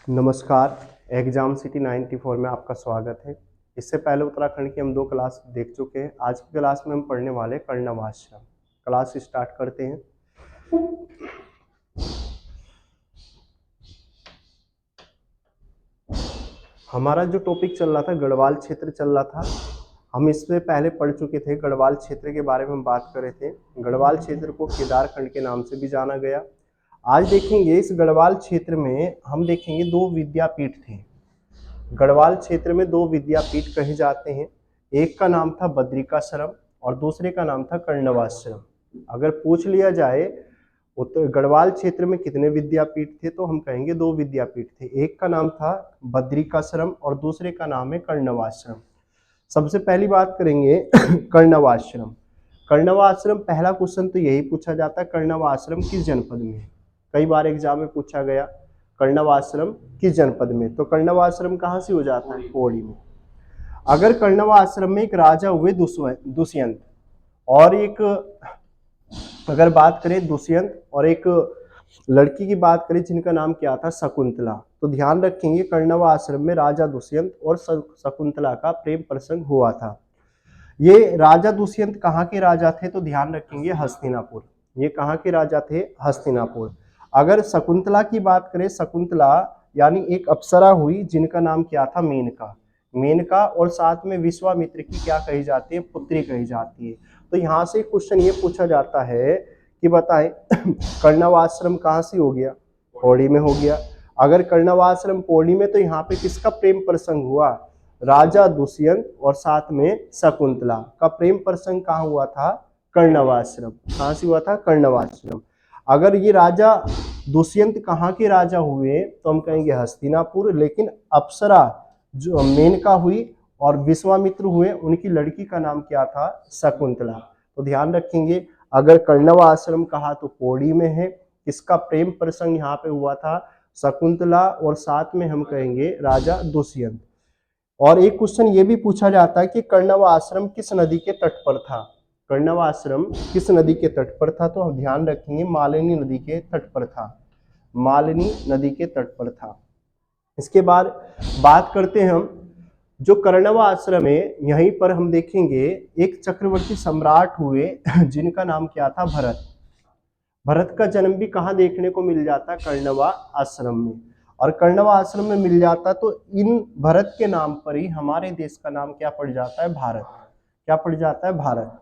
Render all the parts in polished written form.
नमस्कार। Exam city 94 में आपका स्वागत है। इससे पहले उत्तराखंड की हम 2 क्लास देख चुके हैं। आज की क्लास में हम पढ़ने वाले कर्णवाश्रम। क्लास स्टार्ट करते हैं। हमारा जो टॉपिक चल रहा था गढ़वाल क्षेत्र चल रहा था। हम इससे पहले पढ़ चुके थे। गढ़वाल क्षेत्र के बारे में हम बात कर रहे थे। गढ़वाल क्षेत्र को केदारखंड के नाम से भी जाना गया। आज देखेंगे इस गढ़वाल क्षेत्र में हम देखेंगे 2 विद्यापीठ थे। गढ़वाल क्षेत्र में 2 विद्यापीठ कहे जाते हैं। एक का नाम था बद्रिकाश्रम और दूसरे का नाम था कर्णवाश्रम। अगर पूछ लिया जाए उत्तर गढ़वाल क्षेत्र में कितने विद्यापीठ थे तो हम कहेंगे 2 विद्यापीठ थे। एक का नाम था बद्रिकाश्रम और दूसरे का नाम है कर्णवाश्रम। सबसे पहली बात करेंगे कर्णवाश्रम। कर्णवाश्रम पहला क्वेश्चन तो यही पूछा जाता है, कर्णवाश्रम किस जनपद में है। कई बार एग्जाम में पूछा गया कर्णवाश्रम किस जनपद में, तो कर्णवाश्रम कहाँ से हो जाता है, पौड़ी में। अगर कर्णवाश्रम में एक राजा हुए दुष्यंत और एक अगर बात करें दुष्यंत और एक लड़की की बात करें जिनका नाम क्या था, शकुंतला, तो ध्यान रखेंगे कर्णवाश्रम में राजा दुष्यंत और शकुंतला का प्रेम प्रसंग हुआ था। ये राजा दुष्यंत कहाँ के राजा थे तो ध्यान रखेंगे हस्तिनापुर। ये कहाँ के राजा थे, हस्तिनापुर। अगर शकुंतला की बात करें, शकुंतला यानी एक अप्सरा हुई जिनका नाम क्या था, मेनका। मेनका और साथ में विश्वामित्र की क्या कही जाती है, पुत्री कही जाती है। तो यहाँ से क्वेश्चन ये पूछा जाता है कि बताएं कर्णवाश्रम कहाँ से हो गया, पौड़ी में हो गया। अगर कर्णवाश्रम पौड़ी में तो यहाँ पे किसका प्रेम प्रसंग हुआ, राजा दुष्यंत और साथ में शकुंतला का प्रेम प्रसंग कहाँ हुआ था, कर्णवाश्रम। कहाँ से हुआ था, कर्णवाश्रम। अगर ये राजा दुष्यंत कहाँ के राजा हुए तो हम कहेंगे हस्तिनापुर, लेकिन अप्सरा जो मेनका हुई और विश्वामित्र हुए उनकी लड़की का नाम क्या था, शकुंतला। तो ध्यान रखेंगे अगर कर्णवाश्रम कहा तो पौड़ी में है। किसका प्रेम प्रसंग यहाँ पे हुआ था, शकुंतला और साथ में हम कहेंगे राजा दुष्यंत। और एक क्वेश्चन ये भी पूछा जाता है कि कर्णवाश्रम किस नदी के तट पर था। कर्णवाश्रम किस नदी के तट पर था तो हम ध्यान रखेंगे मालिनी नदी के तट पर था। मालिनी नदी के तट पर था। इसके बाद बात करते हैं हम जो कर्णवाश्रम है, यहीं पर हम देखेंगे एक चक्रवर्ती सम्राट हुए जिनका नाम क्या था, भरत। भरत का जन्म भी कहाँ देखने को मिल जाता है, कर्णवा आश्रम में। और कर्णवा आश्रम में मिल जाता तो इन भरत के नाम पर ही हमारे देश का नाम क्या पड़ जाता है, भारत। क्या पड़ जाता है, भारत।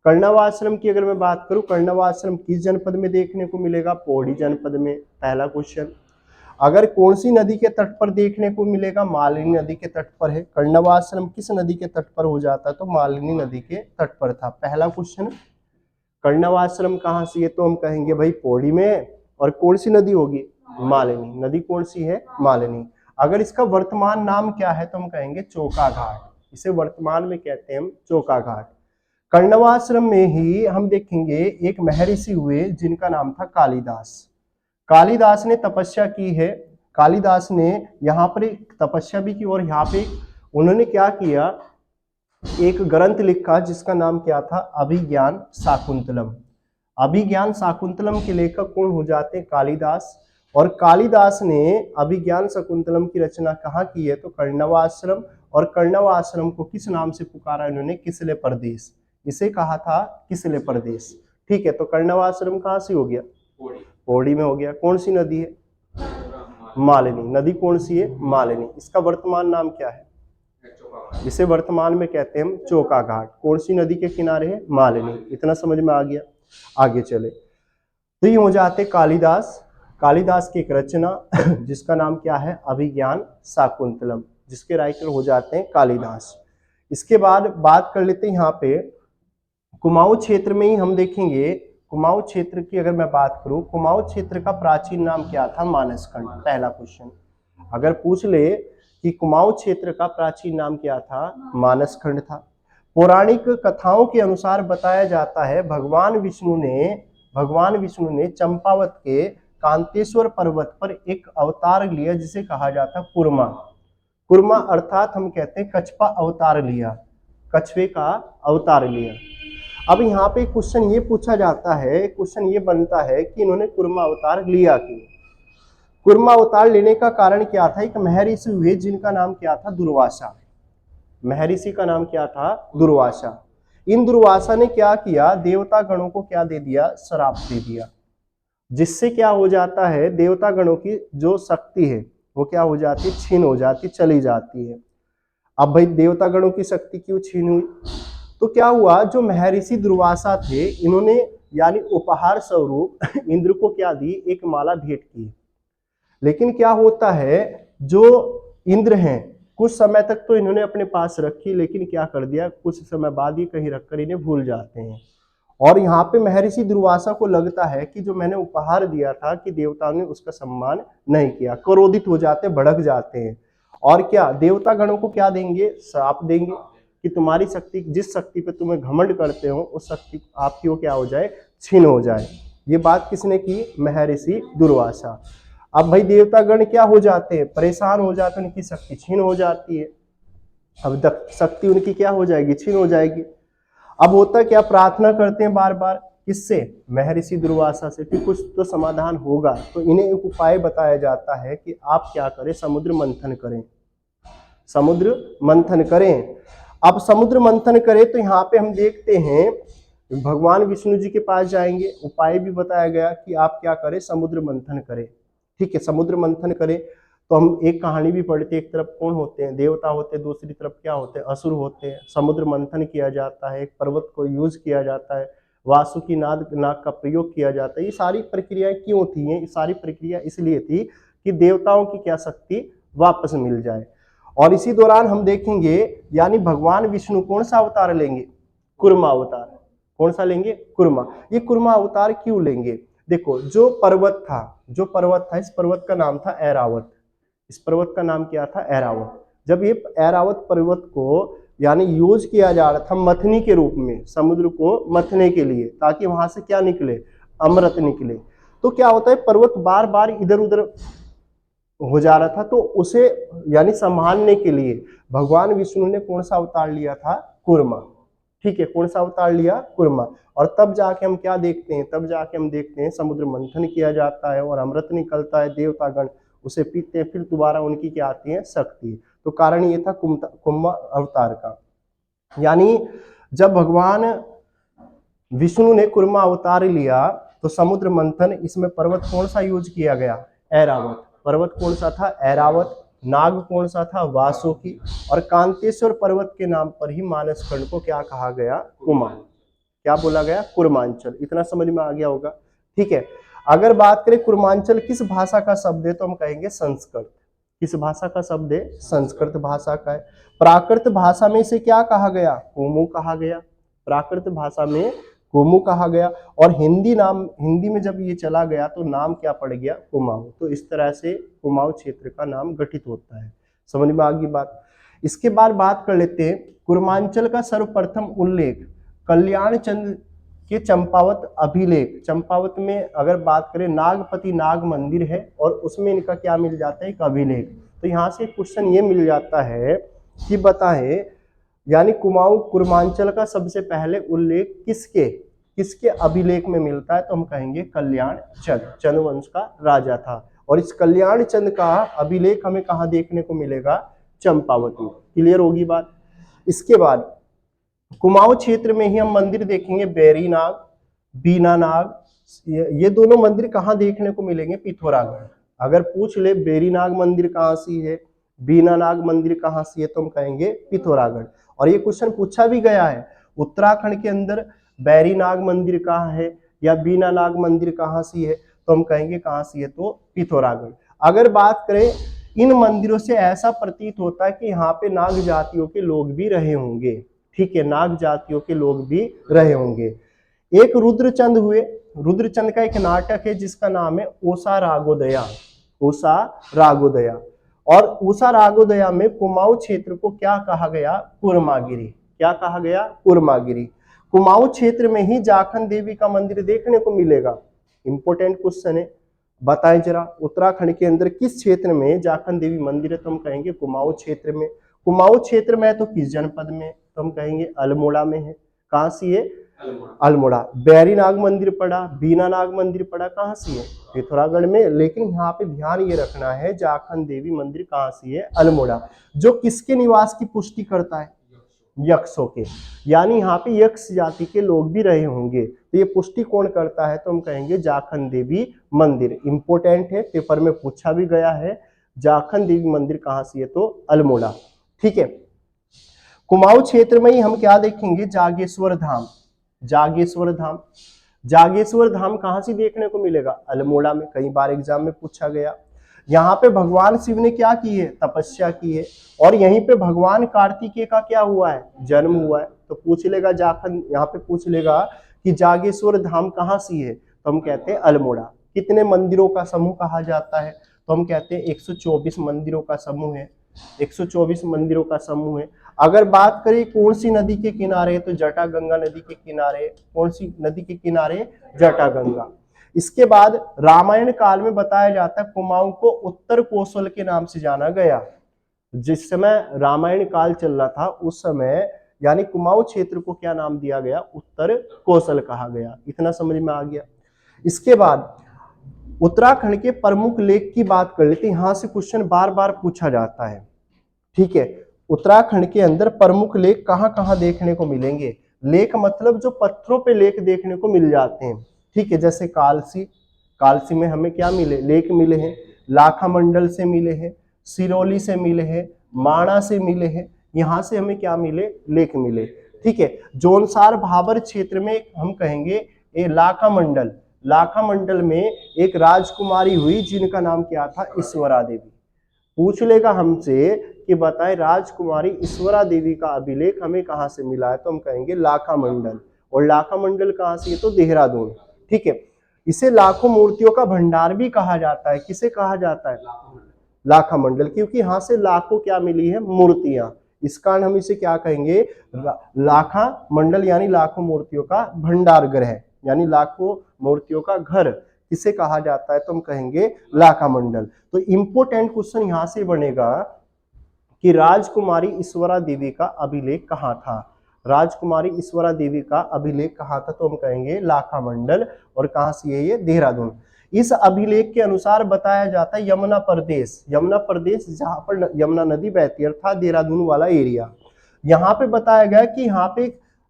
कर्णवा आश्रम की अगर मैं बात करूं, कर्णवा आश्रम किस जनपद में देखने को मिलेगा, पौड़ी जनपद में। पहला क्वेश्चन। अगर कौन सी नदी के तट पर देखने को मिलेगा, मालिनी नदी के तट पर है। कर्णवा आश्रम किस नदी के तट पर हो जाता है तो मालिनी नदी के तट पर था। पहला क्वेश्चन। कर्णवाश्रम कहाँ से है तो हम कहेंगे भाई पौड़ी में। और कौन सी नदी होगी, मालिनी नदी। कौन सी है, मालिनी। अगर इसका वर्तमान नाम क्या है तो हम कहेंगे चौका घाट। इसे वर्तमान में कहते हैं हम चौका घाट। कर्णवाश्रम में ही हम देखेंगे एक महर्षि हुए जिनका नाम था कालिदास। कालिदास ने तपस्या की है। कालिदास ने यहाँ पर एक तपस्या भी की और यहाँ पे उन्होंने क्या किया, एक ग्रंथ लिखा जिसका नाम क्या था, अभिज्ञान शाकुंतलम। अभिज्ञान शाकुंतलम के लेखक कौन हो जाते हैं, कालिदास। और कालिदास ने अभिज्ञान शाकुंतलम की रचना कहाँ की है तो कर्णवाश्रम। और कर्णवाश्रम को किस नाम से पुकारा इन्होंने, किसले प्रदेश। इसे कहा था किसले प्रदेश। ठीक है, तो कर्णवाश्रम कहाँ से हो गया, पौड़ी में हो गया। कौन सी नदी है, मालिनी नदी। कौन सी है, मालिनी। इसका वर्तमान नाम क्या है, जिसे वर्तमान में कहते हैं हम चौका घाट। कौन सी नदी के किनारे है, मालिनी। इतना समझ में आ गया। आगे चले तो ये हो जाते कालिदास। कालिदास की एक रचना जिसका नाम क्या है, अभिज्ञान शाकुंतलम, जिसके राइटर हो जाते हैं कालिदास। इसके बाद बात कर लेते हैं यहाँ पे कुमाऊं क्षेत्र में ही हम देखेंगे। कुमाऊं क्षेत्र की अगर मैं बात करूं, कुमाऊं क्षेत्र का प्राचीन नाम क्या था, मानसखंड। पहला क्वेश्चन अगर पूछ ले कि कुमाऊं क्षेत्र का प्राचीन नाम क्या था, मानसखंड था। पौराणिक कथाओं के अनुसार बताया जाता है भगवान विष्णु ने चंपावत के कांतेश्वर पर्वत पर एक अवतार लिया जिसे कहा जाता कुर्मा। कुर्मा अर्थात हम कहते हैं कछपा अवतार लिया, कछुए का अवतार लिया। अब यहाँ पे क्वेश्चन ये पूछा जाता है, क्वेश्चन ये बनता है कि इन्होंने कुर्मा अवतार लिया क्यों। कुर्मा अवतार लेने का कारण क्या था? एक महर्षि हुए जिनका नाम क्या था? दुर्वासा। महर्षि का नाम क्या था? दुर्वासा। इन दुर्वासा ने क्या किया? देवता गणों को क्या दे दिया? श्राप दे दिया, जिससे क्या हो जाता है? देवता गणों की जो शक्ति है वो क्या हो जाती है? छीन हो जाती, चली जाती है। अब भाई देवता गणों की शक्ति क्यों छीन हुई? तो क्या हुआ? जो महर्षि दुर्वासा थे, इन्होंने यानी उपहार स्वरूप इंद्र को क्या दी? एक माला भेंट की। लेकिन क्या होता है, जो इंद्र हैं कुछ समय तक तो इन्होंने अपने पास रखी, लेकिन क्या कर दिया? कुछ समय बाद ही कहीं रखकर इन्हें भूल जाते हैं। और यहाँ पे महर्षि दुर्वासा को लगता है कि जो मैंने उपहार दिया था कि देवताओं ने उसका सम्मान नहीं किया, क्रोधित हो जाते, भड़क जाते हैं। और क्या देवता गणों को क्या देंगे? श्राप देंगे कि तुम्हारी शक्ति, जिस शक्ति पे तुम्हें घमंड करते हो, उस शक्ति आपकी वो क्या हो जाए? छीन हो जाए। ये बात किसने की? महर्षि दुर्वासा। अब भाई देवता गण क्या हो जाते हैं? परेशान हो जाते हैं, उनकी शक्ति छीन हो जाती है। अब शक्ति उनकी क्या हो जाएगी? छीन हो जाएगी। अब होता क्या? प्रार्थना करते हैं बार बार, किससे? महर्षि दुर्वासा से, कि कुछ तो समाधान होगा। तो इन्हें एक उपाय बताया जाता है कि आप क्या करें? समुद्र मंथन करें। समुद्र मंथन करें। अब समुद्र मंथन करें तो यहाँ पे हम देखते हैं भगवान विष्णु जी के पास जाएंगे, उपाय भी बताया गया कि आप क्या करें? समुद्र मंथन करें। ठीक है, समुद्र मंथन करें। तो हम एक कहानी भी पढ़ते हैं, एक तरफ कौन होते हैं? देवता होते हैं, दूसरी तरफ क्या होते हैं? असुर होते हैं। समुद्र मंथन किया जाता है, एक पर्वत को यूज किया जाता है, वासुकी नाग का प्रयोग किया जाता है। ये सारी प्रक्रियाएं क्यों थी? ये सारी प्रक्रिया इसलिए थी कि देवताओं की क्या शक्ति वापस मिल जाए। और इसी दौरान हम देखेंगे यानी भगवान विष्णु कौन सा अवतार लेंगे? कुर्मा अवतार। कौन सा लेंगे? कुर्मा। ये कुर्मा अवतार क्यों लेंगे? देखो, जो पर्वत था, इस पर्वत का नाम था ऐरावत। इस पर्वत का नाम क्या था? ऐरावत। जब ये ऐरावत पर्वत को यानी यूज किया जा रहा था मथनी के रूप में, समुद्र को मथने के लिए, ताकि वहां से क्या निकले? अमृत निकले। तो क्या होता है? पर्वत बार बार इधर उधर हो जा रहा था, तो उसे यानी संभालने के लिए भगवान विष्णु ने कौन सा अवतार लिया था? कुर्मा। ठीक है, कौन सा अवतार लिया? कुर्मा। और तब जाके हम क्या देखते हैं? तब जाके हम देखते हैं समुद्र मंथन किया जाता है और अमृत निकलता है, देवतागण उसे पीते हैं, फिर दोबारा उनकी क्या आती है? शक्ति। तो कारण ये था कुर्मा अवतार का। यानी जब भगवान विष्णु ने कुर्मा अवतार लिया तो समुद्र मंथन, इसमें पर्वत कौन सा यूज किया गया? ऐरावत। पर्वत कौन सा था? ऐरावत। नाग कौन सा था? वासुकी। और कांतेश्वर पर्वत के नाम पर ही मानस खंड को क्या कहा गया? कुमा। क्या बोला गया? कुर्मांचल। इतना समझ में आ गया होगा। ठीक है, अगर बात करें कुर्मांचल किस भाषा का शब्द है, तो हम कहेंगे संस्कृत। किस भाषा का शब्द है? संस्कृत भाषा का है। प्राकृत भाषा में इसे क्या कहा गया? कुमु कहा गया। प्राकृत भाषा में कुमु कहा गया। और हिंदी में जब ये चला गया तो नाम क्या पड़ गया? कुमाऊं। तो इस तरह से कुमाऊं क्षेत्र का नाम गठित होता है। समझ में आ गई बात। इसके बाद बात कर लेते हैं कुर्मांचल का सर्वप्रथम उल्लेख कल्याण चंद के चंपावत अभिलेख। चंपावत में अगर बात करें, नागपति नाग मंदिर है और उसमें इनका क्या मिल जाता है? एक अभिलेख। तो यहाँ से क्वेश्चन ये मिल जाता है कि बताएं यानी कुमाऊं कुर्मांचल का सबसे पहले उल्लेख किसके अभिलेख में मिलता है? तो हम कहेंगे कल्याण चंद, चंद्रवंश का राजा था। और इस कल्याण चंद का अभिलेख हमें कहाँ देखने को मिलेगा? चंपावत में। क्लियर होगी बात। इसके बाद कुमाऊं क्षेत्र में ही हम मंदिर देखेंगे, बैरीनाग, बीनानाग। ये दोनों मंदिर कहाँ देखने को मिलेंगे? पिथौरागढ़। अगर पूछ ले बैरीनाग मंदिर कहाँ सी है, बीनानाग मंदिर कहाँ सी है, तो हम कहेंगे पिथौरागढ़। और ये क्वेश्चन पूछा भी गया है, उत्तराखंड के अंदर बैरीनाग मंदिर कहाँ है या बीनानाग मंदिर कहाँ सी है, तो हम कहेंगे कहाँ सी है? तो पिथौरागढ़। अगर बात करें, इन मंदिरों से ऐसा प्रतीत होता है कि यहाँ पे नाग जातियों के लोग भी रहे होंगे। ठीक है, नाग जातियों के लोग भी रहे होंगे। एक रुद्रचंद हुए। रुद्रचंद का एक नाटक है जिसका नाम है उषा रागोदया। उषा रागोदया। और उषा रागोदया में कुमाऊं क्षेत्र को क्या कहा गया? कुर्मागिरी। क्या कहा गया? कुर्मागिरी। कुमाऊं क्षेत्र में ही जाखन देवी का मंदिर देखने को मिलेगा। इंपोर्टेंट क्वेश्चन है, बताएं जरा उत्तराखंड के अंदर किस क्षेत्र में जाखन देवी मंदिर है? तो हम कहेंगे कुमाऊं क्षेत्र में। कुमाऊं क्षेत्र में है तो किस जनपद में? तो हम कहेंगे अल्मोड़ा में है। कहां सी है? अल्मोड़ा। बैरी नाग मंदिर पड़ा, बीना नाग मंदिर पड़ा, कहाँ से है? पिथौरागढ़ में। लेकिन यहाँ पे ध्यान ये रखना है, जाखन देवी मंदिर कहाँ से है? अल्मोड़ा। जो किसके निवास की पुष्टि करता है? यक्षों के। यानी यहाँ पे यक्ष जाति के लोग भी रहे होंगे, तो ये पुष्टि कौन करता है? तो हम कहेंगे जाखन देवी मंदिर। इंपोर्टेंट है, पेपर में पूछा भी गया है। जाखन देवी मंदिर कहाँ से है? तो अल्मोड़ा। ठीक है। कुमाऊं क्षेत्र में ही हम क्या देखेंगे? जागेश्वर धाम। जागेश्वर धाम। जागेश्वर धाम कहां से देखने को मिलेगा? अल्मोड़ा में। कई बार एग्जाम में पूछा गया। यहाँ पे भगवान शिव ने क्या की है? तपस्या की है। और यहीं पे भगवान कार्तिकेय का क्या हुआ है? जन्म हुआ है। तो पूछ लेगा जाखन, यहाँ पे पूछ लेगा कि जागेश्वर धाम कहाँ से है? तो हम कहते हैं अल्मोड़ा। कितने मंदिरों का समूह कहा जाता है? तो हम कहते हैं 124 मंदिरों का समूह है। 124 मंदिरों का समूह है। अगर बात करें कौन सी नदी के किनारे, तो जटागंगा नदी के किनारे। कौन सी नदी के किनारे? जटागंगा। इसके बाद रामायण काल में बताया जाता है कुमाऊं को उत्तर कोसल के नाम से जाना गया। जिस समय रामायण काल चल रहा था उस समय यानी कुमाऊं क्षेत्र को क्या नाम दिया गया? उत्तर कोसल कहा गया। इतना समझ में आ गया। इसके बाद उत्तराखंड के प्रमुख लेक की बात कर लेते हैं। यहां से क्वेश्चन बार बार पूछा जाता है। ठीक है। उत्तराखंड के अंदर प्रमुख लेक कहाँ कहाँ देखने को मिलेंगे? लेक मतलब जो पत्थरों पे लेक देखने को मिल जाते हैं। ठीक है। जैसे कालसी। कालसी में हमें क्या मिले? लेक मिले हैं। लाखा मंडल से मिले हैं, सिरोली से मिले हैं, माणा से मिले हैं। यहाँ से हमें क्या मिले? लेक मिले। ठीक है। जोनसार भाबर क्षेत्र में हम कहेंगे ये लाखा मंडल। लाखा मंडल में एक राजकुमारी हुई जिनका नाम क्या था? ईश्वरा देवी। पूछ लेगा हमसे कि बताएं राजकुमारी ईश्वरा देवी का अभिलेख हमें कहां से मिला है? तो हम कहेंगे लाखा मंडल। और लाखा मंडल कहां से? तो देहरादून। ठीक है। इसे लाखों मूर्तियों का भंडार भी कहा जाता है। किसे कहा जाता है? लाखा मंडल, क्योंकि यहाँ से लाखों क्या मिली है? मूर्तियां। इस कारण हम इसे क्या कहेंगे? लाखा मंडल, यानी लाखों मूर्तियों का भंडार गृह, यानी लाखों मूर्तियों का घर किसे कहा जाता है? तो हम कहेंगे लाखा मंडल। तो इंपोर्टेंट क्वेश्चन यहां से बनेगा कि राजकुमारी ईश्वरा देवी का अभिलेख कहाँ था? राजकुमारी ईश्वरा देवी का अभिलेख कहाँ था? तो हम कहेंगे लाखा मंडल। और कहाँ से है ये? देहरादून। इस अभिलेख के अनुसार बताया जाता है यमुना प्रदेश। यमुना प्रदेश जहां पर यमुना नदी बहती है, अर्थात देहरादून वाला एरिया। यहाँ पे बताया गया कि यहाँ पे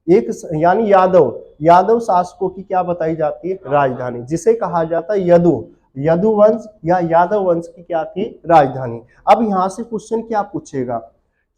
एक यानी यादव शासकों की क्या बताई जाती है? राजधानी, जिसे कहा जाता है यदुवंश या यादव वंश की क्या थी? राजधानी। अब यहाँ से क्वेश्चन क्या पूछेगा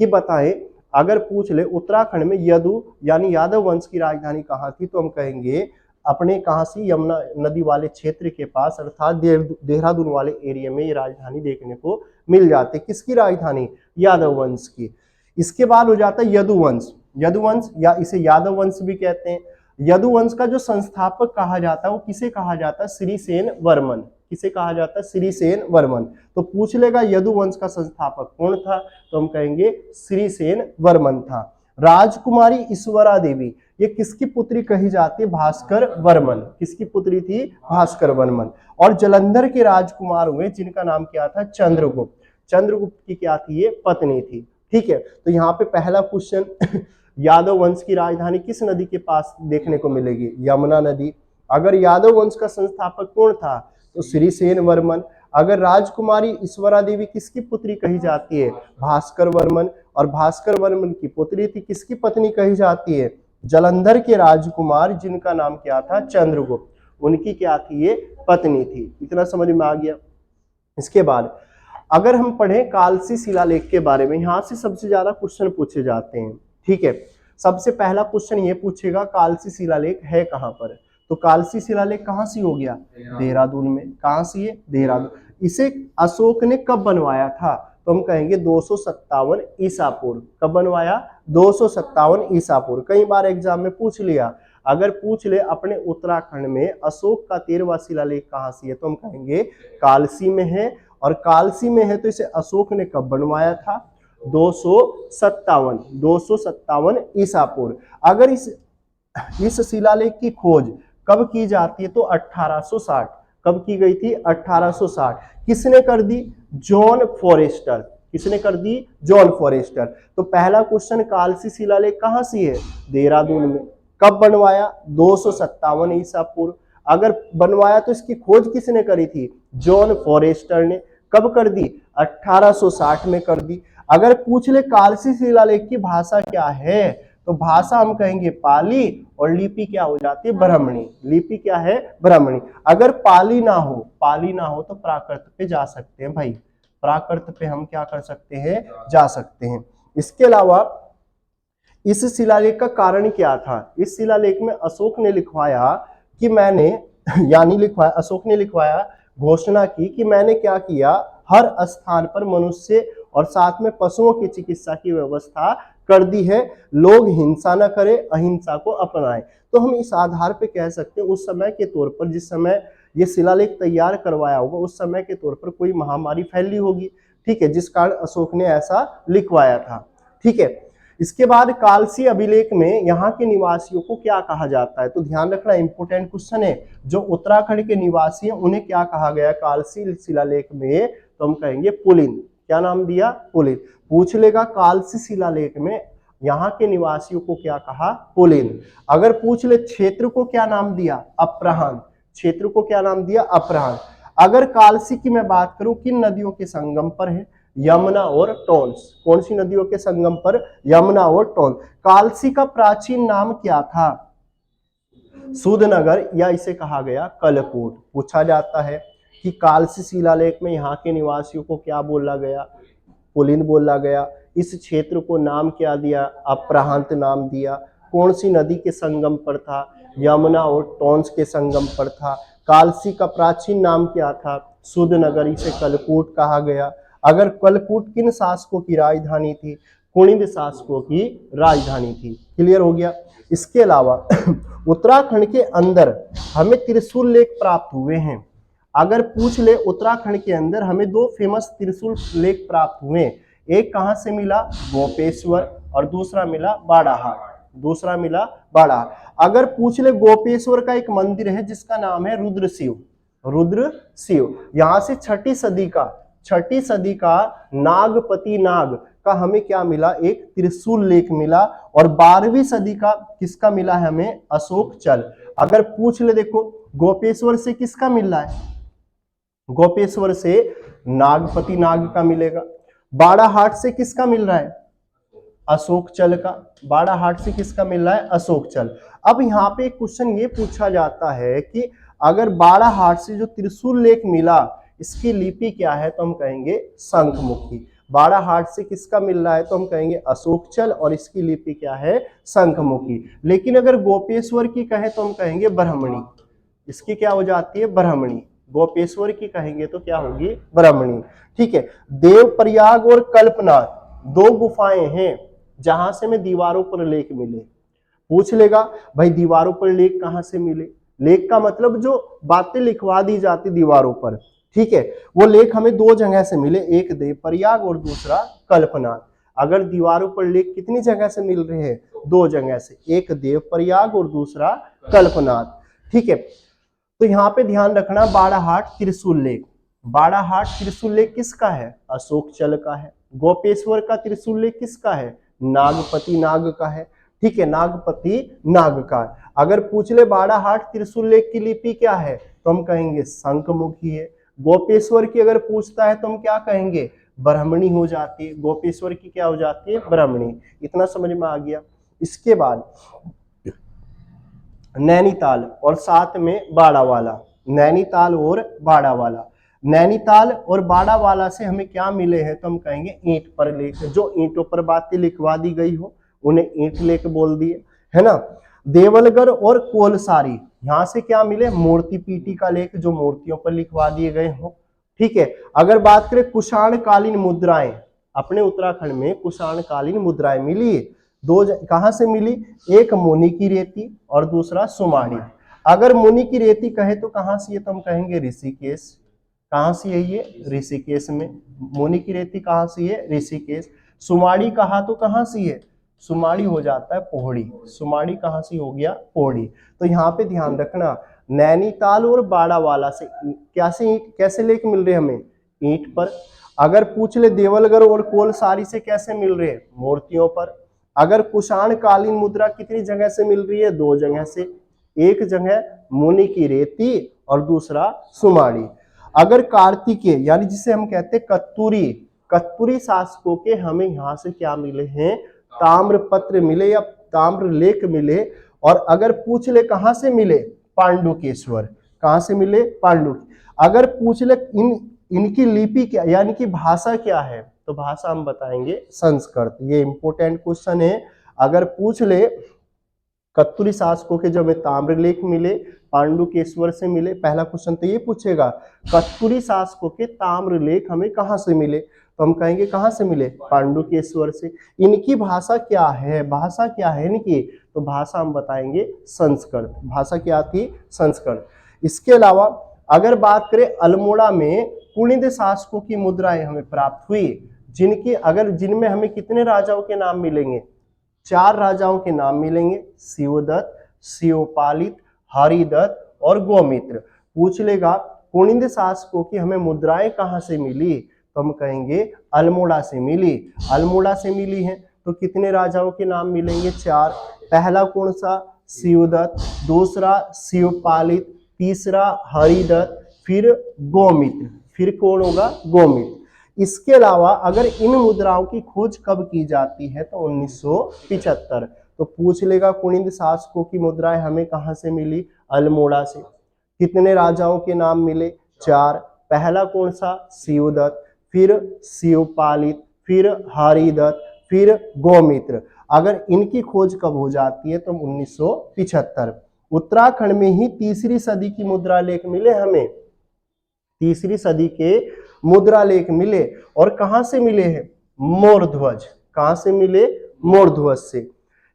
कि बताएं, अगर पूछ ले उत्तराखंड में यदु यानी यादव वंश की राजधानी कहाँ थी? तो हम कहेंगे अपने कहाँ से? यमुना नदी वाले क्षेत्र के पास, अर्थात देहरादून वाले एरिया में ये राजधानी देखने को मिल जाती। किसकी राजधानी? यादव वंश की। इसके बाद हो जाता है यदुवंश। यदुवंश या इसे यादव वंश भी कहते हैं। यदुवंश का जो संस्थापक कहा जाता है वो किसे कहा जाता है? श्रीसेन वर्मन। किसे कहा जाता है? श्रीसेन वर्मन। तो पूछ लेगा यदुवंश का संस्थापक कौन था? तो हम कहेंगे श्रीसेन वर्मन था। राजकुमारी ईश्वरा देवी ये किसकी पुत्री कही जाती है? भास्कर वर्मन। किसकी पुत्री थी? भास्कर वर्मन। और जालंधर के राजकुमार हुए जिनका नाम क्या था? चंद्रगुप्त। चंद्रगुप्त की क्या थी? ये पत्नी थी। ठीक है। तो यहाँ पे पहला क्वेश्चन यादव वंश की राजधानी किस नदी के पास देखने को मिलेगी? यमुना नदी। अगर यादव वंश का संस्थापक कौन था? तो श्रीसेन वर्मन। अगर राजकुमारी ईश्वरा देवी किसकी पुत्री कही जाती है? भास्कर वर्मन। और भास्कर वर्मन की पुत्री थी, किसकी पत्नी कही जाती है? जालंधर के राजकुमार जिनका नाम क्या था? चंद्रगुप्त। उनकी क्या थी? ये पत्नी थी। इतना समझ में आ गया। इसके बाद अगर हम पढ़ें कालसी शिलालेख के बारे में, यहां से सबसे ज्यादा क्वेश्चन पूछे जाते हैं। ठीक है। सबसे पहला क्वेश्चन ये पूछेगा कालसी शिलालेख है कहां पर? तो कालसी शिलालेख कहां से हो गया? देहरादून में। कहां से? देहरादून। इसे अशोक ने कब बनवाया था? तो हम कहेंगे 257 ईसा पूर्व। कब बनवाया? 257 ईसा पूर्व। कई बार एग्जाम में पूछ लिया। अगर पूछ ले अपने उत्तराखंड में अशोक का 13वां शिलालेख कहां से है? तो हम कहेंगे कालसी में है। और कालसी में है तो इसे अशोक ने कब बनवाया था? 257 ईसा पूर्व। अगर इस शिलालेख की खोज कब की जाती है? तो 1860। कब की गई थी? 1860। किसने कर दी? John forester. किसने कर दी? John forester. तो पहला क्वेश्चन कालसी शिलालेख कहां से है? देहरादून में। कब बनवाया? 257 ईसा पूर्व। अगर बनवाया तो इसकी खोज किसने करी थी? जॉन फॉरेस्टर ने। कब कर दी? 1860 में कर दी। अगर पूछ ले कालसी शिलालेख की भाषा क्या है, तो भाषा हम कहेंगे पाली, और लिपि क्या हो जाती है? ब्राह्मणी। लिपि क्या है? ब्राह्मणी। अगर पाली ना हो तो प्राकृत पे जा सकते हैं भाई, प्राकृत पे हम क्या कर सकते हैं? जा सकते हैं। इसके अलावा इस शिलालेख का कारण क्या था? इस शिलालेख में अशोक ने लिखवाया कि मैंने अशोक ने लिखवाया, घोषणा की कि मैंने क्या किया, हर स्थान पर मनुष्य और साथ में पशुओं की चिकित्सा की व्यवस्था कर दी है। लोग हिंसा न करें, अहिंसा को अपनाएं। तो हम इस आधार पे कह सकते हैं उस समय के तौर पर, जिस समय ये शिलालेख तैयार करवाया होगा, उस समय के तौर पर कोई महामारी फैली होगी, ठीक है, जिस कारण अशोक ने ऐसा लिखवाया था। ठीक है, इसके बाद कालसी अभिलेख में यहाँ के निवासियों को क्या कहा जाता है? तो ध्यान रखना, इंपोर्टेंट क्वेश्चन है। जो उत्तराखंड के निवासी हैं उन्हें क्या कहा गया कालसी शिलालेख में? तो हम कहेंगे पुलिन। क्या नाम दिया? पुलिन। पूछ लेगा कालसी शिलालेख में यहाँ के निवासियों को क्या कहा? पुलिन। अगर पूछ ले क्षेत्र को क्या नाम दिया? अप्रहान। क्षेत्र को क्या नाम दिया? अप्रहान। अगर कालसी की मैं बात करूं, किन नदियों के संगम पर है? यमुना और टोन्स। कौन सी नदियों के संगम पर? यमुना और टोन्स। कालसी का प्राचीन नाम क्या था? सूदनगर, या इसे कहा गया कलकूट। पूछा जाता है कि कालसी शिलालेख में यहाँ के निवासियों को क्या बोला गया? पुलिन बोला गया। इस क्षेत्र को नाम क्या दिया? अप्रहांत नाम दिया। कौन सी नदी के संगम पर था? यमुना और टोन्स के संगम पर था। कालसी का प्राचीन नाम क्या था? सूदनगर, इसे कलकूट कहा गया। अगर कलकूट किन शासकों की राजधानी थी? कुणिद शासकों की राजधानी थी। क्लियर हो गया। इसके अलावा उत्तराखंड के अंदर हमें त्रिशूल लेख प्राप्त हुए हैं। अगर पूछ ले उत्तराखंड के अंदर हमें दो फेमस त्रिशूल लेख प्राप्त हुए, एक कहां से मिला? गोपेश्वर, और दूसरा मिला बाड़ाहाट। दूसरा मिला बाड़ाहाट। अगर पूछ ले गोपेश्वर का एक मंदिर है जिसका नाम है रुद्र शिव। रुद्र शिव, यहां से छठी सदी का नागपति नाग का हमें क्या मिला? एक त्रिशूल लेख मिला। और 12वीं सदी का किसका मिला है हमें? अशोक चल। अगर पूछ ले, देखो गोपेश्वर से किसका मिल रहा है? गोपेश्वर से नागपति नाग का मिलेगा। बाड़ाहाट से किसका मिल रहा है? अशोक चल का। बाड़ाहाट से किसका मिल रहा है? अशोक चल। अब यहाँ पे क्वेश्चन ये पूछा जाता है कि अगर बाड़ाहाट से जो त्रिशूल लेख मिला, इसकी लिपि क्या है? तो हम कहेंगे शंखमुखी। बाड़ाहाट से किसका मिल रहा है? तो हम कहेंगे अशोक चल, और इसकी लिपि क्या है? शंखमुखी। लेकिन अगर गोपेश्वर की कहे तो हम कहेंगे ब्राह्मणी। इसकी क्या हो जाती है? ब्राह्मणी। गोपेश्वर की कहेंगे तो क्या होगी? ब्राह्मणी। ठीक है। देवप्रयाग और कल्पनाथ दो गुफाएं हैं जहां से हमें दीवारों पर लेख मिले। पूछ लेगा भाई दीवारों पर लेख कहां से मिले? लेख का मतलब जो बातें लिखवा दी जाती दीवारों पर, ठीक है, वो लेख हमें दो जगह से मिले, एक देवप्रयाग और दूसरा कल्पनाथ। अगर दीवारों पर लेख कितनी जगह से मिल रहे हैं? दो जगह से, एक देवप्रयाग और दूसरा कल्पनाथ। ठीक है, तो यहाँ पे ध्यान रखना, बाड़ाहाट त्रिशूल लेख। बाड़ाहाट त्रिशूल लेख किसका है? अशोक चल का है। गोपेश्वर का त्रिशूल लेख किसका है? नागपति नाग का है। ठीक है, नागपति नाग का। अगर पूछ ले बाड़ाहाट त्रिशूल लेख की लिपि क्या है, तो हम कहेंगे शंखमुखी है। गोपेश्वर की अगर पूछता है तो हम क्या कहेंगे? ब्राह्मणी हो जाती है। गोपेश्वर की क्या हो जाती है? ब्राह्मणी। इतना समझ में आ गया। इसके बाद नैनीताल और साथ में बाड़ावाला। नैनीताल और बाड़ावाला। नैनीताल और बाड़ावाला से हमें क्या मिले हैं? तो हम कहेंगे ईंट पर लेख। जो ईंटों पर बातें लिखवा दी गई हो उन्हें ईंट लेख बोल दिए, है ना। देवलगढ़ और कोलसारी, यहां से क्या मिले? मूर्ति पीटी का लेख, जो मूर्तियों पर लिखवा दिए गए हो। ठीक है। अगर बात करें कुषाण कालीन मुद्राएं, अपने उत्तराखंड में कुषाण कालीन मुद्राएं मिली है। कहां से मिली? एक मुनि की रेती और दूसरा सुमाड़ी। अगर मुनि की रेती कहे तो कहां से है? तो हम कहेंगे ऋषिकेश। कहां से है ये? ऋषिकेश में। मुनि की रेती कहां से है? ऋषिकेश। सुमाड़ी कहा तो कहां से है? सुमाड़ी हो जाता है पौड़ी। सुमाड़ी कहां से हो गया? पौड़ी। तो यहाँ पे ध्यान रखना, नैनीताल और बाड़ावाला से कैसे लेख मिल रहे हमें? ईंट पर। अगर पूछ ले देवलगढ़ और कोलसारी से कैसे मिल रहे हैं? मूर्तियों पर। अगर कुषाण कालीन मुद्रा कितनी जगह से मिल रही है? 2 जगह से, एक जगह मुनि की रेती और दूसरा सुमाड़ी। अगर कार्तिकेय यानी जिसे हम कहते हैं कत्तूरी शासकों के हमें यहाँ से क्या मिले हैं? ताम्र पत्र मिले या ताम्र लेख मिले। और अगर पूछ ले कहां से मिले? पांडुकेश्वर। कहां से मिले? पांडु। अगर पूछ ले इनकी लिपि क्या यानी कि भाषा क्या है, तो भाषा हम बताएंगे संस्कृत। ये इंपॉर्टेंट क्वेश्चन है। अगर पूछ ले कत्तूरी शासकों के जो हमें ताम्रलेख मिले पांडुकेश्वर से मिले, पहला क्वेश्चन तो ये पूछेगा कत्तूरी शासकों के ताम्रलेख हमें कहां से मिले, तो हम कहेंगे कहां से मिले? पांडुकेश्वर से। इनकी भाषा क्या है? भाषा क्या है इनकी? तो भाषा हम बताएंगे संस्कृत। भाषा क्या थी? संस्कृत। इसके अलावा अगर बात करें अल्मोड़ा में कुणिद शासकों की मुद्राएं हमें प्राप्त हुई, जिनमें हमें कितने राजाओं के नाम मिलेंगे? 4 राजाओं के नाम मिलेंगे, शिवदत्त, शिवपालित, हरिदत्त और गोमित्र। पूछ लेगा कुणिद शासकों की हमें मुद्राएं कहां से मिली, तो हम कहेंगे अल्मोड़ा से मिली। अल्मोड़ा से मिली है तो कितने राजाओं के नाम मिलेंगे? 4। पहला कौन सा? शिवदत्त, दूसरा शिवपालित, तीसरा हरिदत्त, फिर गोमित्र। फिर कौन होगा? गोमित्र। इसके अलावा अगर इन मुद्राओं की खोज कब की जाती है, तो 1975। तो पूछ लेगा कुणिद शासकों की मुद्राएं हमें कहां से मिली? अल्मोड़ा से। कितने राजाओं के नाम मिले? 4। पहला कौन सा? शिवदत्त, फिर शिवपालित, फिर हरिदत्त, फिर गोमित्र। अगर इनकी खोज कब हो जाती है, तो 1975। उत्तराखंड में ही 3री सदी की मुद्रा लेख मिले हमें, 3री सदी के मुद्रा लेख मिले। और कहां से मिले हैं? मोरध्वज। कहां से मिले? मोरध्वज से।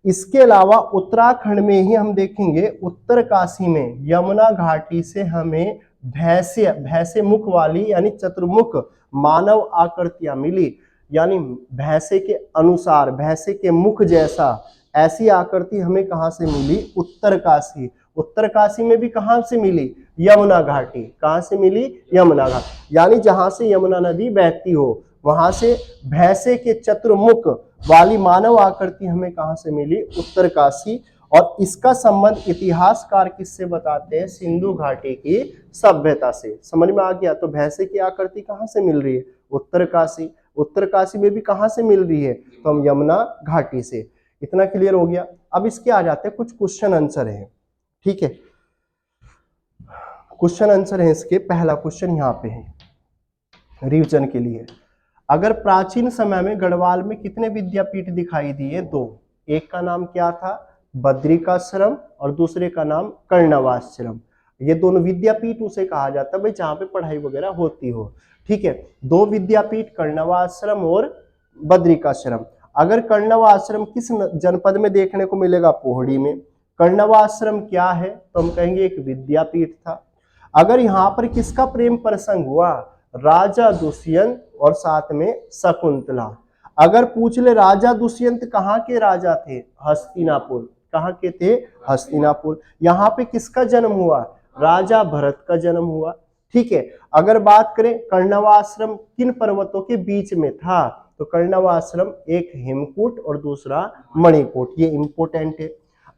इसके अलावा उत्तराखंड में ही हम देखेंगे उत्तरकाशी में यमुना घाटी से हमें भैंसे मुख वाली यानी चतुर्मुख मानव आकृतियां मिली। यानी भैंसे के अनुसार, भैंसे के मुख जैसा ऐसी आकृति हमें कहां से मिली? उत्तरकाशी। उत्तरकाशी में भी कहां से मिली? यमुना घाटी। कहां से मिली? यमुना घाटी। यानी जहां से यमुना नदी बहती हो वहां से भैंसे के चतुर्मुख वाली मानव आकृति हमें कहां से मिली? उत्तरकाशी। और इसका संबंध इतिहासकार किससे बताते हैं? सिंधु घाटी की सभ्यता से। समझ में आ गया? तो भैंसे की आकृति कहां से मिल रही है? उत्तरकाशी। उत्तरकाशी में भी कहां से मिल रही है? तो हम यमुना घाटी से। इतना क्लियर हो गया। अब इसके आ जाते हैं कुछ क्वेश्चन आंसर है। ठीक है, क्वेश्चन आंसर है इसके। पहला क्वेश्चन यहाँ पे है रिवीजन के लिए। अगर प्राचीन समय में गढ़वाल में कितने विद्यापीठ दिखाई दिए? 2। एक का नाम क्या था? बद्रिकाश्रम और दूसरे का नाम कर्णवाश्रम। ये दोनों विद्यापीठ उसे कहा जाता है भाई जहां पे पढ़ाई वगैरह होती हो। ठीक है, 2 विद्यापीठ कर्णवाश्रम और बद्रिकाश्रम। अगर कर्णवाश्रम किस जनपद में देखने को मिलेगा? पोहड़ी में। कर्णवाश्रम क्या है? तो हम कहेंगे एक विद्यापीठ था। अगर यहाँ पर किसका प्रेम प्रसंग हुआ? राजा दुष्यंत और साथ में शकुंतला। अगर पूछ ले राजा दुष्यंत कहाँ के राजा थे? हस्तिनापुर। कहाँ के थे? हस्तिनापुर। यहाँ पे किसका जन्म हुआ? राजा भरत का जन्म हुआ। ठीक है, अगर बात करें कर्णवाश्रम किन पर्वतों के बीच में था, तो कर्णवाश्रम एक हेमकूट और दूसरा मणिकूट। ये इंपोर्टेंट है।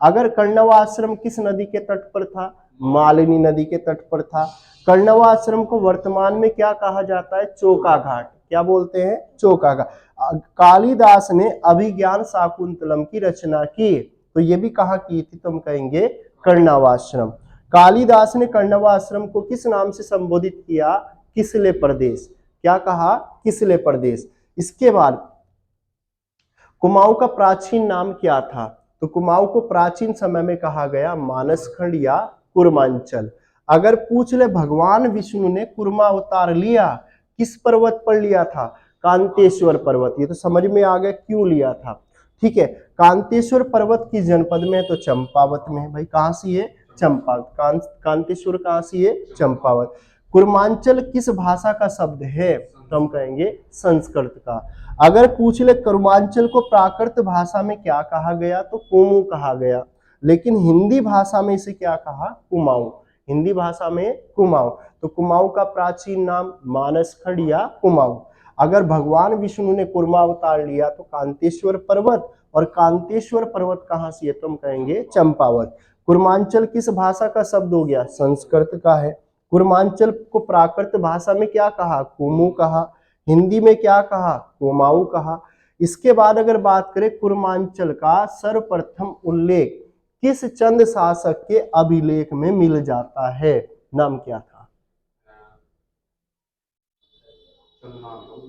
अगर कर्णवाश्रम किस नदी के तट पर था? मालिनी नदी के तट पर था। कर्णवाश्रम को वर्तमान में क्या कहा जाता है? चोका घाट। क्या बोलते हैं? चोका घाट। कालिदास ने अभिज्ञान शाकुंतलम की रचना की, तो ये भी कहाँ की थी? तो हम कहेंगे कर्णवाश्रम। कालिदास ने कर्णवाश्रम को किस नाम से संबोधित किया? किसले प्रदेश। क्या कहा? किसले प्रदेश। इसके बाद कुमाऊं का प्राचीन नाम क्या था? तो कुमाऊं को प्राचीन समय में कहा गया मानसखंड या कुर्मांचल। अगर पूछ ले भगवान विष्णु ने कुर्मा अवतार लिया, किस पर्वत पर लिया था? कांतेश्वर पर्वत। ये तो समझ में आ गया क्यों लिया था। ठीक है, कांतेश्वर पर्वत किस जनपद में है? तो चंपावत में है। भाई कहां सी है? चंपावत। कांतेश्वर कहां सी है? चंपावत। कुर्मांचल किस भाषा का शब्द है? तो हम कहेंगे संस्कृत का। अगर पूछ ले कुर्मांचल को प्राकृत भाषा में क्या कहा गया? तो कुमू कहा गया। लेकिन हिंदी भाषा में इसे क्या कहा? कुमाऊं। हिंदी भाषा में कुमाऊं। तो कुमाऊं का प्राचीन नाम मानसखंड या कुमाऊं। अगर भगवान विष्णु ने कुर्मा अवतार लिया तो कांतेश्वर पर्वत, और कांतेश्वर पर्वत कहाँ से है, तो हम कहेंगे चंपावत। कुर्मांचल किस भाषा का शब्द हो गया, संस्कृत का है। कुर्मांचल को प्राकृत भाषा में क्या कहा, कुमू कहा। हिंदी में क्या कहा, कुमाऊं कहा। इसके बाद अगर बात करें कुर्मांचल का सर्वप्रथम उल्लेख किस चंद शासक के अभिलेख में मिल जाता है, नाम क्या था,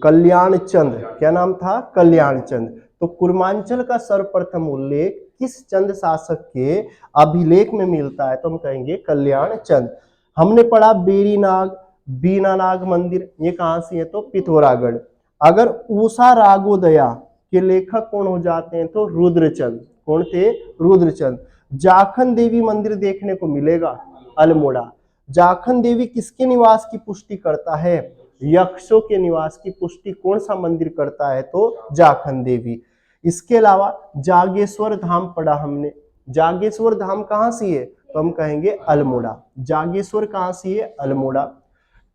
कल्याण चंद। क्या नाम था, कल्याण चंद। तो कुर्मांचल का सर्वप्रथम उल्लेख किस चंद शासक के अभिलेख में मिलता है, तो हम कहेंगे कल्याण चंद। हमने पढ़ा बेरीनाग बीनानाग मंदिर, ये कहां से है, तो पिथौरागढ़। अगर उषा रागोदया के लेखक कौन हो जाते हैं, तो रुद्रचंद। कौन थे, रुद्रचंद। जाखन देवी मंदिर देखने को मिलेगा, अल्मोड़ा। जाखन देवी किसके निवास की पुष्टि करता है, यक्षों के निवास की पुष्टि कौन सा मंदिर करता है, तो जाखन देवी। इसके अलावा जागेश्वर धाम पढ़ा हमने। जागेश्वर धाम कहां से है, तो हम कहेंगे अल्मोड़ा। जागेश्वर कहां से है, अल्मोड़ा।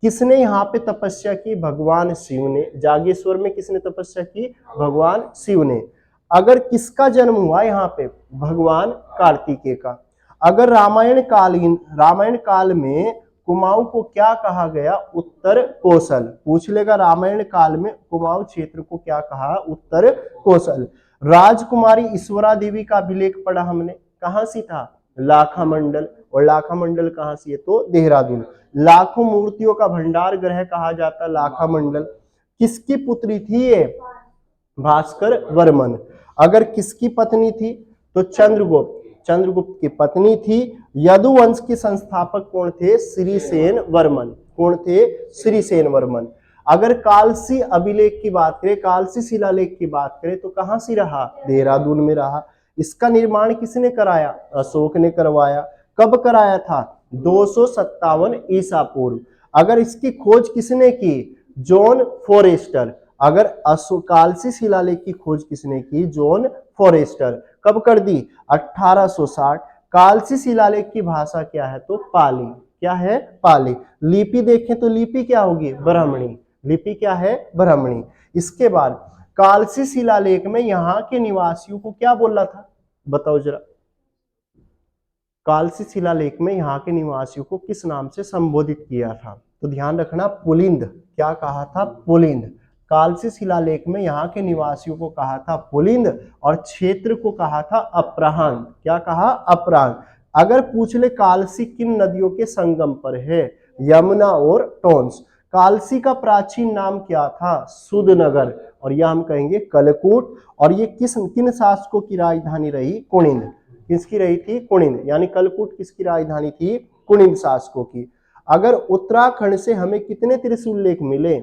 किसने यहाँ पे तपस्या की, भगवान शिव ने। जागेश्वर में किसने तपस्या की, भगवान शिव ने। अगर किसका जन्म हुआ यहाँ पे, भगवान कार्तिकेय का। अगर रामायण काल में कुमाऊं को क्या कहा गया, उत्तर कोसल। पूछ लेगा रामायण काल में कुमाऊं क्षेत्र को क्या कहा, उत्तर कोसल। राजकुमारी ईश्वरा देवी का अभिलेख पढ़ा हमने, कहां से था, लाखा मंडल। और लाखा मंडल कहां से है, तो देहरादून। लाखों मूर्तियों का भंडार ग्रह कहा जाता लाखा मंडल। किसकी पुत्री थी ये, भास्कर वर्मन। अगर किसकी पत्नी थी, तो चंद्रगुप्त। चंद्रगुप्त की पत्नी थी। यदुवंश के संस्थापक कौन थे, श्रीसेन वर्मन। कौन थे, श्रीसेन वर्मन। अगर कालसी अभिलेख की बात करें, कालसी शिलालेख की बात करें, तो कहां से रहा, देहरादून में रहा। इसका निर्माण किसने कराया, अशोक ने करवाया। कब कराया था, 257 ईसा पूर्व। अगर इसकी खोज किसने की, जॉन फॉरेस्टर। अगर कालसी शिलालेख की खोज किसने की, जॉन फॉरेस्टर। कब कर दी, 1860। कालसी शिलालेख की भाषा क्या है, तो पाली। क्या है, पाली। लिपि देखें तो लिपि क्या होगी, ब्राह्मणी। लिपि क्या है, ब्राह्मणी। इसके बाद कालसी शिलालेख में यहाँ के निवासियों को क्या बोला था, बताओ जरा। कालसी शिलालेख में यहाँ के निवासियों को किस नाम से संबोधित किया था, तो ध्यान रखना, पुलिंद। क्या कहा था, पुलिंद। कालसी शिलालेख में यहाँ के निवासियों को कहा था पुलिंद, और क्षेत्र को कहा था अपराहन। क्या कहा, अपराहन। अगर पूछ ले कालसी किन नदियों के संगम पर है, यमुना और टोंस। कालसी का प्राचीन नाम क्या था, सुधनगर, और यह हम कहेंगे कलकूट। और ये किन शासकों की राजधानी रही, कुनिंद। किसकी रही थी, कुनिंद। यानी कलकूट किसकी राजधानी थी, कुनिंद शासकों की। अगर उत्तराखंड से हमें कितने त्रिशूल लेख मिले,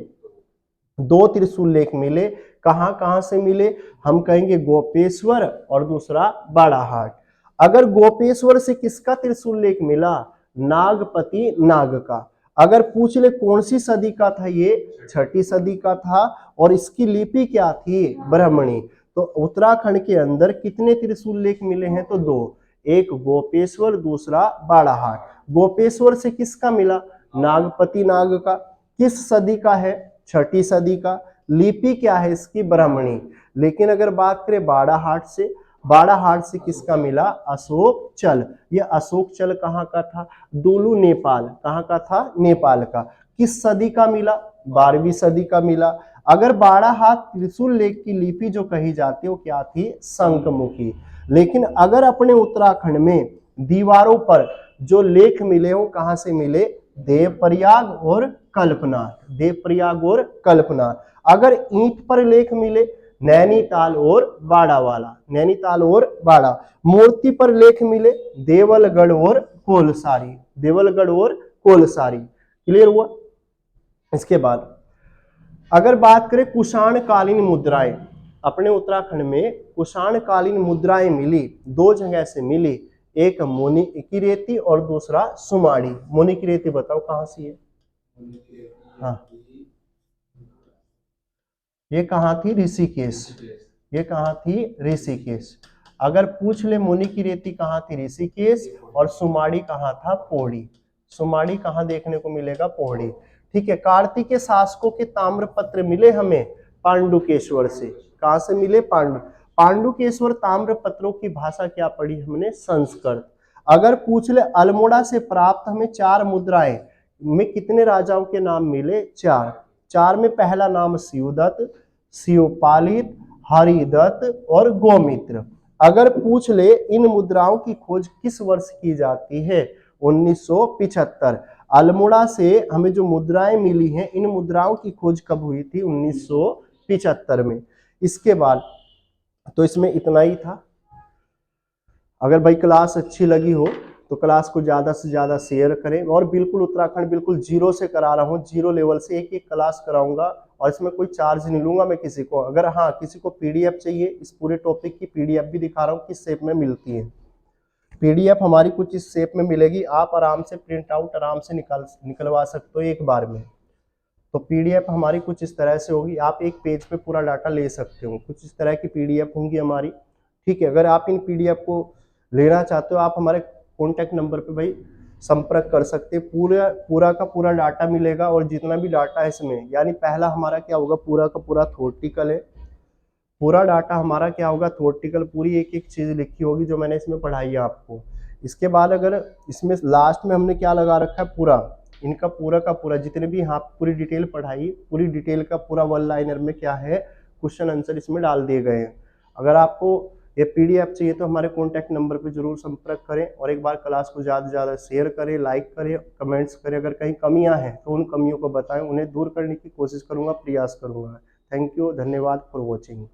2 त्रिशूल लेख मिले। कहां कहां से मिले, हम कहेंगे गोपेश्वर और दूसरा बाड़ाहाट। अगर गोपेश्वर से किसका त्रिशूल लेख मिला, नागपति नाग का। अगर पूछ ले कौन सी सदी का था ये, 6ठी सदी का था, और इसकी लिपि क्या थी, ब्राह्मणी। तो उत्तराखंड के अंदर कितने त्रिशूल लेख मिले हैं, तो 2। एक गोपेश्वर, दूसरा बाड़ाहाट। गोपेश्वर से किसका मिला, नागपति नाग का। किस सदी का है, 6ठी सदी का। लिपि क्या है इसकी, ब्राह्मणी। लेकिन अगर बात करें बाड़ाहाट से किसका मिला, अशोक चल। ये अशोक चल कहाँ का था, दुलू नेपाल। कहाँ का था, नेपाल का। किस सदी का मिला, 12वीं सदी का मिला। अगर बाड़ाहाट त्रिशूल लेख की लिपि जो कही जाती है वो क्या थी, शंखमुखी। लेकिन अगर अपने उत्तराखंड में दीवारों पर जो लेख मिले वो कहां से मिले, देवप्रयाग और कल्पनाथ। देवप्रयाग और कल्पनाथ। अगर ईंट पर लेख मिले, नैनीताल और बाड़ावाला। नैनीताल और बाड़ा। मूर्ति पर लेख मिले, देवलगढ़ और कोलसारी। देवलगढ़ और कोलसारी। क्लियर हुआ। इसके बाद अगर बात करें कुषाण कालीन मुद्राएं, अपने उत्तराखंड में कुषाण कालीन मुद्राएं मिली, 2 जगह से मिली। एक मुनि की रेती और दूसरा सुमाड़ी। मुनि की रेती बताओ कहां से है, हाँ ये कहां थी, ऋषिकेश। ये कहां थी, ऋषिकेश। अगर पूछ ले मुनि की रेती कहां थी, ऋषिकेश, और सुमाड़ी कहां था, पौड़ी। सुमाड़ी कहां देखने को मिलेगा, पौड़ी। ठीक है। कार्तिक के शासकों के ताम्रपत्र मिले हमें पांडुकेश्वर से। कहां से मिले, पांडुकेश्वर ताम्रपत्रों की भाषा क्या पढ़ी हमने? संस्कृत। अगर पूछ ले अल्मोड़ा से प्राप्त हमें 4 मुद्राएं में कितने राजाओं के नाम मिले? 4। 4 में पहला नाम शिवदत्त, शिवपालित, हरिदत्त और गोमित्र। अगर पूछ ले इन मुद्राओं की खोज किस वर्ष की जाती है? 1975। अल्मोड़ा से हमें जो मुद्राएं मिली हैं, इन मुद्राओं की खोज कब हुई थी? 1975 में। इसके बाद तो इसमें इतना ही था। अगर भाई क्लास अच्छी लगी हो तो क्लास को ज़्यादा से ज़्यादा शेयर करें, और बिल्कुल उत्तराखंड बिल्कुल जीरो से करा रहा हूँ, जीरो लेवल से एक एक क्लास कराऊंगा, और इसमें कोई चार्ज नहीं लूंगा मैं किसी को। अगर हाँ किसी को पीडीएफ चाहिए, इस पूरे टॉपिक की पीडीएफ भी दिखा रहा हूँ किस शेप में मिलती है। पीडीएफ हमारी कुछ इस शेप में मिलेगी, आप आराम से प्रिंट आउट आराम से निकलवा सकते हो एक बार में। तो पीडीएफ हमारी कुछ इस तरह से होगी, आप एक पेज पे पूरा डाटा ले सकते हो, कुछ इस तरह की पीडीएफ होंगी हमारी। ठीक है, अगर आप इन पीडीएफ को लेना चाहते हो आप हमारे कॉन्टैक्ट नंबर पे भाई संपर्क कर सकते हैं। पूरा का पूरा डाटा मिलेगा, और जितना भी डाटा है इसमें, यानी पहला हमारा क्या होगा, पूरा का पूरा थ्योरेटिकल है। पूरा डाटा हमारा क्या होगा, थ्योरेटिकल, पूरी एक एक चीज लिखी होगी जो मैंने इसमें पढ़ाई है आपको। इसके बाद अगर इसमें लास्ट में हमने क्या लगा रखा है, पूरा इनका पूरा का पूरा जितने भी यहाँ पूरी डिटेल पढ़ाई, पूरी डिटेल का पूरा वन लाइनर में क्या है, क्वेश्चन आंसर इसमें डाल दिए गए हैं। अगर आपको ये पीडीएफ चाहिए तो हमारे कॉन्टैक्ट नंबर पे जरूर संपर्क करें, और एक बार क्लास को ज़्यादा से ज़्यादा शेयर करें, लाइक करें, कमेंट्स करें। अगर कहीं कमियां हैं तो उन कमियों को बताएं, उन्हें दूर करने की कोशिश करूंगा, प्रयास करूंगा। थैंक यू, धन्यवाद फॉर वॉचिंग।